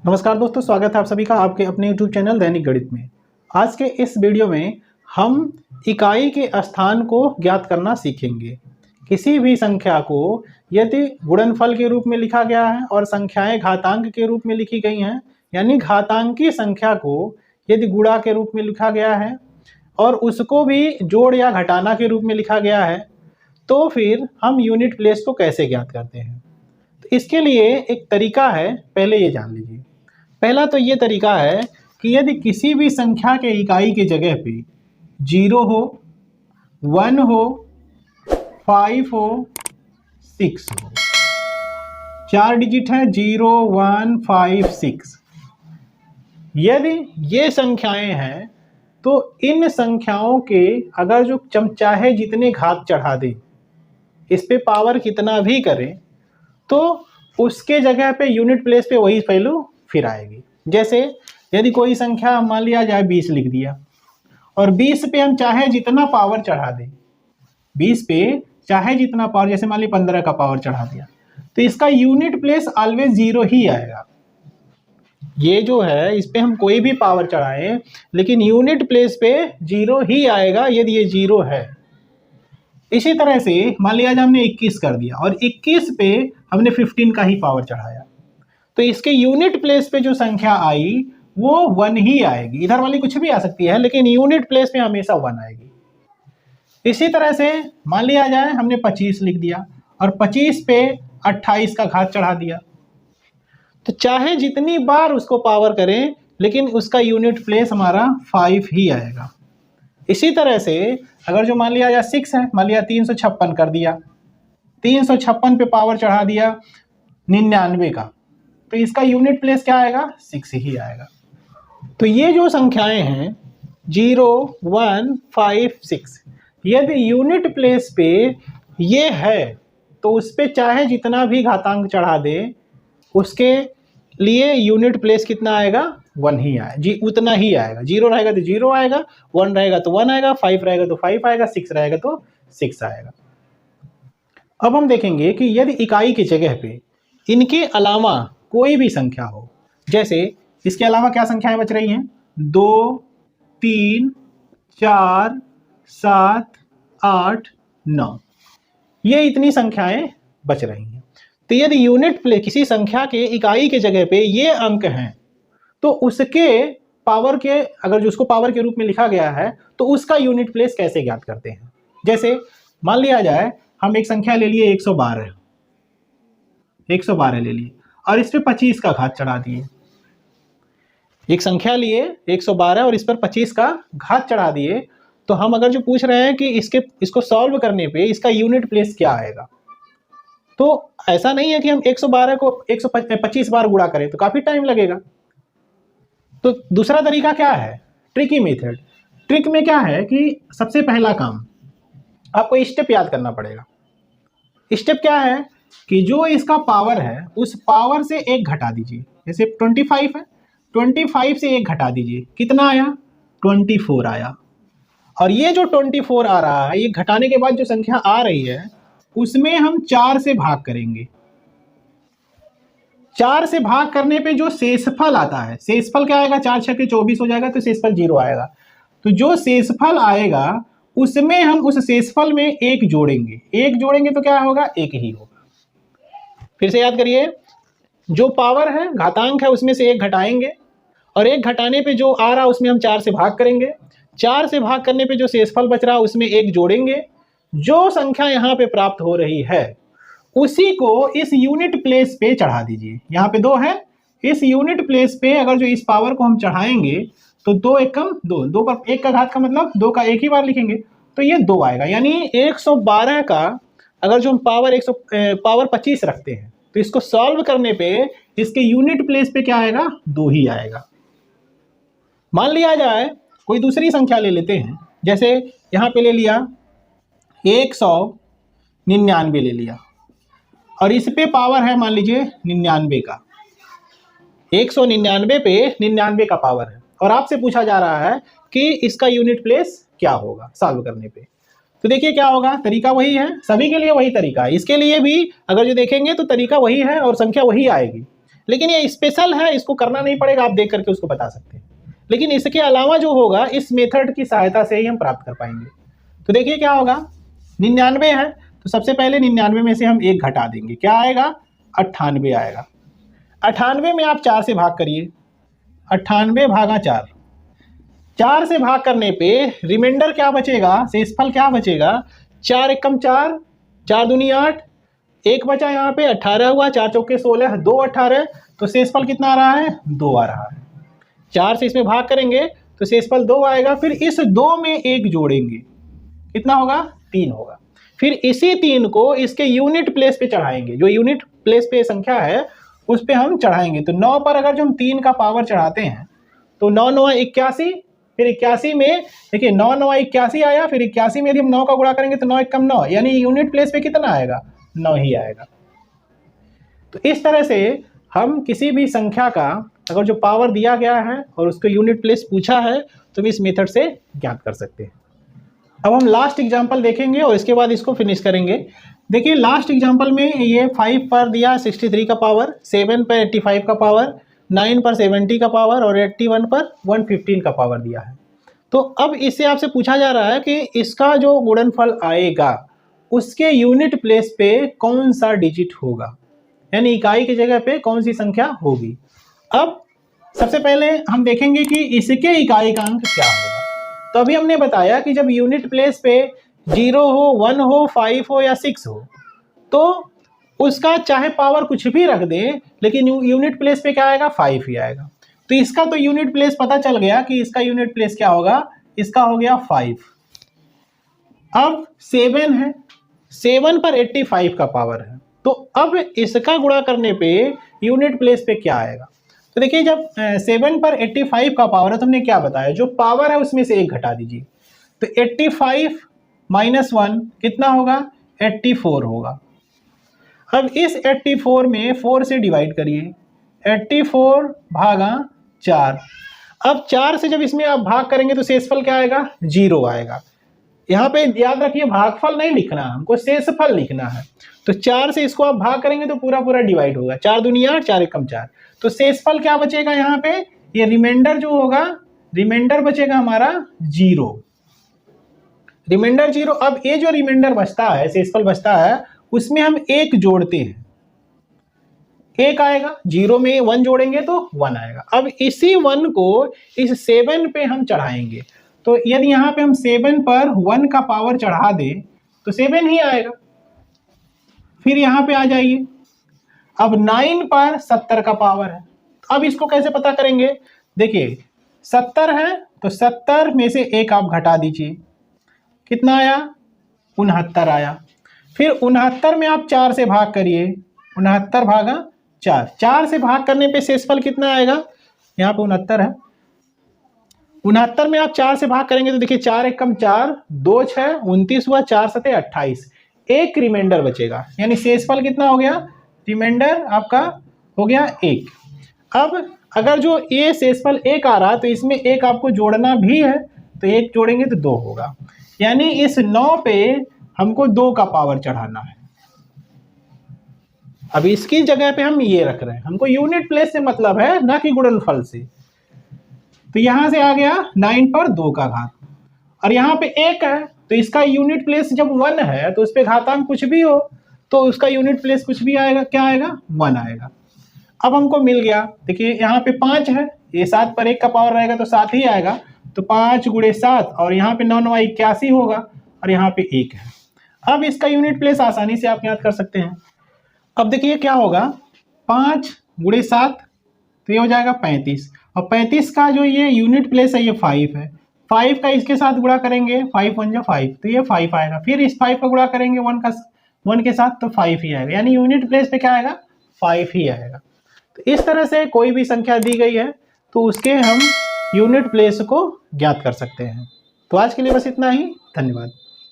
नमस्कार दोस्तों, स्वागत है आप सभी का आपके अपने YouTube चैनल दैनिक गणित में। आज के इस वीडियो में हम इकाई के स्थान को ज्ञात करना सीखेंगे। किसी भी संख्या को यदि गुणनफल के रूप में लिखा गया है और संख्याएं घातांक के रूप में लिखी गई हैं, यानी घातांकी संख्या को यदि गुणा के रूप में लिखा गया है और उसको भी जोड़ या घटाना के रूप में लिखा गया है, तो फिर हम यूनिट प्लेस को कैसे ज्ञात करते हैं। तो इसके लिए एक तरीका है, पहले ये जान लीजिए। पहला तो ये तरीका है कि यदि किसी भी संख्या के इकाई के जगह पे 0 हो, 1 हो, 5 हो, 6 हो, 4 डिजिट है 0, 1, 5, 6। यदि ये संख्याएं हैं तो इन संख्याओं के अगर जो चाहे जितने घात चढ़ा दे, इस पे पावर कितना भी करें, तो उसके जगह पे यूनिट प्लेस पे वही वैल्यू फिर आएगी। जैसे यदि कोई संख्या मान लिया जाए 20 लिख दिया और 20 पे हम चाहे जितना पावर चढ़ा दें, 20 पे चाहे जितना पावर, जैसे मान ली 15 का पावर चढ़ा दिया, तो इसका यूनिट प्लेस ऑलवेज 0 ही आएगा। ये जो है इस पे हम कोई भी पावर चढ़ाएं लेकिन यूनिट प्लेस पे 0 ही आएगा यदि ये 0 है। इसी तरह से मान लिया जाए हमने 21 कर दिया और 21 पे हमने 15 का ही पावर चढ़ाया, तो इसके यूनिट प्लेस पे जो संख्या आई वो 1 ही आएगी। इधर वाली कुछ भी आ सकती है लेकिन यूनिट प्लेस पे हमेशा 1 आएगी। इसी तरह से मान लिया जाए हमने 25 लिख दिया और 25 पे 28 का घात चढ़ा दिया, तो चाहे जितनी बार उसको पावर करें लेकिन उसका यूनिट प्लेस हमारा 5 ही आएगा। इसी तरह से अगर जो मान लिया जाए 6 है, मान लिया 356 कर दिया, 356 पे पावर चढ़ा दिया 99 का, तो इसका यूनिट प्लेस क्या आएगा? 6 ही आएगा। तो ये जो संख्याएं हैं 0, 1, 5, 6, यदि यूनिट प्लेस पे ये है तो उस पे चाहे जितना भी घातांक चढ़ा दे, उसके लिए यूनिट प्लेस कितना आएगा? 1 ही आएगा जी, उतना ही आएगा। 0 रहेगा तो 0 आएगा, 1 रहेगा तो 1 आएगा, 5 रहेगा तो 5 आएगा, 6 रहेगा तो 6 आएगा। अब हम देखेंगे कि यदि इकाई की जगह पे इनके अलावा कोई भी संख्या हो, जैसे इसके अलावा क्या संख्याएं बच रही हैं? 2, 3, 4, 7, 8, 9, ये इतनी संख्याएं बच रही हैं। तो यदि यूनिट प्लेस किसी संख्या के इकाई के जगह पे ये अंक हैं तो उसके पावर के, अगर जो उसको पावर के रूप में लिखा गया है तो उसका यूनिट प्लेस कैसे ज्ञात करते हैं। जैसे मान लिया जाए हम एक संख्या ले लिए 112 ले लिए और इस पे 25 का घात चढ़ा दिए। एक संख्या लिए 112 और इस पर 25 का घात चढ़ा दिए, तो हम अगर जो पूछ रहे हैं कि इसको सॉल्व करने पे इसका यूनिट प्लेस क्या आएगा, तो ऐसा नहीं है कि हम 112 को 125 बार गुणा करें तो काफी टाइम लगेगा। तो दूसरा तरीका क्या है? Tricky method. ट्रिक में क्या है कि सबसे पहला काम आपको स्टेप याद करना पड़ेगा। स्टेप क्या है कि जो इसका पावर है उस पावर से 1 घटा दीजिए। जैसे 25 है, 25 से 1 घटा दीजिए, कितना आया? 24 आया। और ये जो 24 आ रहा है, ये घटाने के बाद जो संख्या आ रही है उसमें हम 4 से भाग करेंगे। 4 से भाग करने पे जो शेषफल आता है, शेषफल क्या आएगा? 4 6 के 24 हो जाएगा, तो शेषफल 0 आएगा। तो जो शेषफल आएगा उसमें हम उस शेषफल में 1 जोड़ेंगे। 1 जोड़ेंगे तो क्या होगा? 1 ही होगा। फिर से याद करिए, जो पावर है, घातांक है, उसमें से 1 घटाएंगे और 1 घटाने पे जो आ रहा उसमें हम 4 से भाग करेंगे। 4 से भाग करने पे जो शेषफल बच रहा उसमें 1 जोड़ेंगे। जो संख्या यहाँ पे प्राप्त हो रही है उसी को इस यूनिट प्लेस पे चढ़ा दीजिए। यहाँ पे 2 है, इस यूनिट प्लेस पे अगर जो इस पावर को हम चढ़ाएंगे तो 2 एकम 2, 2 पर 1 का घात का मतलब 2 का 1 ही बार लिखेंगे, तो ये 2 आएगा। यानी 112 का अगर जो हम पावर 25 रखते हैं तो इसको सॉल्व करने पे इसके यूनिट प्लेस पे क्या आएगा? 2 ही आएगा। मान लिया जाए कोई दूसरी संख्या ले लेते हैं, जैसे यहाँ पे ले लिया 199 ले लिया और इस पे पावर है मान लीजिए 99 का। 199 पे 99 का पावर है और आपसे पूछा जा रहा है कि इसका यूनिट प्लेस क्या होगा सॉल्व करने पे। तो देखिए क्या होगा, तरीका वही है, सभी के लिए वही तरीका है। इसके लिए भी अगर जो देखेंगे तो तरीका वही है और संख्या वही आएगी। लेकिन ये स्पेशल है, इसको करना नहीं पड़ेगा, आप देख करके उसको बता सकते हैं। लेकिन इसके अलावा जो होगा इस मेथड की सहायता से ही हम प्राप्त कर पाएंगे। तो देखिए क्या होगा, 99 है तो सबसे पहले 99 में से हम 1 घटा देंगे, क्या आएगा 98 आएगा। 98 में आप 4 से भाग करिए, 98 भागा 4, 4 से भाग करने पे रिमाइंडर क्या बचेगा, शेषफल क्या बचेगा, 4 एकम 4, 4 दूनी 8, 1 बचा यहाँ पे, 18 हुआ, 4 चौके 16, 2 18, तो शेषफल कितना आ रहा है 2 आ रहा है। 4 से इसमें भाग करेंगे तो शेषफल 2 आएगा, फिर इस 2 में 1 जोड़ेंगे, कितना होगा 3 होगा। फिर इसी 3 को इसके यूनिट प्लेस पे चढ़ाएंगे, जो यूनिट प्लेस पे संख्या है उस पे हम चढ़ाएंगे। तो 9 पर अगर जो हम 3 का पावर चढ़ाते हैं तो 9 9 81, फिर 81 में देखिए 9 9 81 आया, फिर 81 में यदि हम 9 का गुणा करेंगे तो 9 एकम 9, यानी यूनिट प्लेस पे कितना आएगा 9 ही आएगा। तो इस तरह से हम किसी भी संख्या का अगर जो पावर दिया गया है और उसको यूनिट प्लेस पूछा है तो हम इस मेथड से ज्ञात कर सकते हैं। अब हम लास्ट एग्जांपल देखेंगे और इसके बाद इसको फिनिश करेंगे। देखिए लास्ट एग्जांपल में ये 5 पर दिया 63 का पावर, 7 पर 85 का पावर, 9 पर 70 का पावर और 81 पर 115 का पावर दिया है। तो अब इससे आपसे पूछा जा रहा है कि इसका जो गुणनफल आएगा उसके यूनिट प्लेस पे कौन सा डिजिट होगा, यानी इकाई की जगह पे कौन सी संख्या होगी। अब सबसे पहले हम देखेंगे कि इसके इकाई का अंक क्या होगा। तो अभी हमने बताया कि जब यूनिट प्लेस पे 0 हो, 1 हो, 5 हो या 6 हो तो उसका चाहे पावर कुछ भी रख दें लेकिन यूनिट प्लेस पे क्या आएगा 5 ही आएगा। तो इसका तो यूनिट प्लेस पता चल गया कि इसका यूनिट प्लेस क्या होगा, इसका हो गया 5। अब 7 है, 7 पर 85 का पावर है, तो अब इसका गुणा करने पे यूनिट प्लेस पे क्या आएगा। तो देखिए जब 7 पर 85 का पावर है तो हमने क्या बताया, जो पावर है उसमें से 1 घटा दीजिए, तो 85 माइनस 1 कितना होगा 84 होगा। अब इस 84 में 4 से डिवाइड करिए, 84 भागा 4। अब 4 से जब इसमें आप भाग करेंगे तो शेषफल क्या आएगा 0 आएगा। यहाँ पे याद रखिए भागफल नहीं लिखना, हमको शेषफल लिखना है। तो 4 से इसको आप भाग करेंगे तो पूरा पूरा डिवाइड होगा, 4 दूनी 8, 4 एकम 4, तो शेषफल क्या बचेगा यहाँ पे, ये रिमाइंडर जो होगा, रिमाइंडर बचेगा हमारा 0, रिमाइंडर 0। अब ये जो रिमाइंडर बचता है, शेषफल बचता है, उसमें हम 1 जोड़ते हैं, 1 आएगा, 0 में 1 जोड़ेंगे तो 1 आएगा। अब इसी 1 को इस 7 पे हम चढ़ाएंगे, तो यदि यहाँ पे हम 7 पर 1 का पावर चढ़ा दें तो 7 ही आएगा। फिर यहाँ पे आ जाइए, अब 9 पर 70 का पावर है, अब इसको कैसे पता करेंगे, देखिए 70 है तो 70 में से 1 आप घटा दीजिए, कितना आया 69 आया। फिर 69 में आप 4 से भाग करिए, 69 भागा 4, 4 से भाग करने पे शेषफल कितना आएगा, यहाँ पे 69 है, 69 में आप 4 से भाग करेंगे तो देखिए 4 एकम 4, 2 6 29 हुआ, 4 7 28, 1 रिमाइंडर बचेगा, यानी शेषफल कितना हो गया, रिमाइंडर आपका हो गया 1। अब अगर जो ये शेषफल 1 आ रहा तो इसमें 1 आपको जोड़ना भी है, तो 1 जोड़ेंगे तो 2 होगा, यानी इस 9 पे हमको 2 का पावर चढ़ाना है। अब इसकी जगह पे हम ये रख रहे हैं, हमको यूनिट प्लेस से मतलब है ना कि गुणनफल से। तो यहां से आ गया 9 पर 2 का घात, और यहाँ पे 1 है तो इसका यूनिट प्लेस जब 1 है तो उस पे घातांक कुछ भी हो तो उसका यूनिट प्लेस कुछ भी आएगा, क्या आएगा 1 आएगा। अब हमको मिल गया, देखिए यहाँ पे 5 है, ये 7 पर 1 का पावर रहेगा तो 7 ही आएगा, तो 5 गुणे 7, और यहाँ पे 9 9 81 होगा, और यहाँ पे 1 है। अब इसका यूनिट प्लेस आसानी से आप याद कर सकते हैं। अब देखिए क्या होगा, 5 गुणे 7 तो ये हो जाएगा 35, और 35 का जो ये यूनिट प्लेस है ये 5 है, 5 का इसके साथ गुणा करेंगे, 5 1 जा 5, तो ये 5 आएगा। फिर इस 5 का गुणा करेंगे 1 के साथ तो 5 ही आएगा, यानी यूनिट प्लेस पे क्या आएगा 5 ही आएगा। तो इस तरह से कोई भी संख्या दी गई है तो उसके हम यूनिट प्लेस को ज्ञात कर सकते हैं। तो आज के लिए बस इतना ही, धन्यवाद।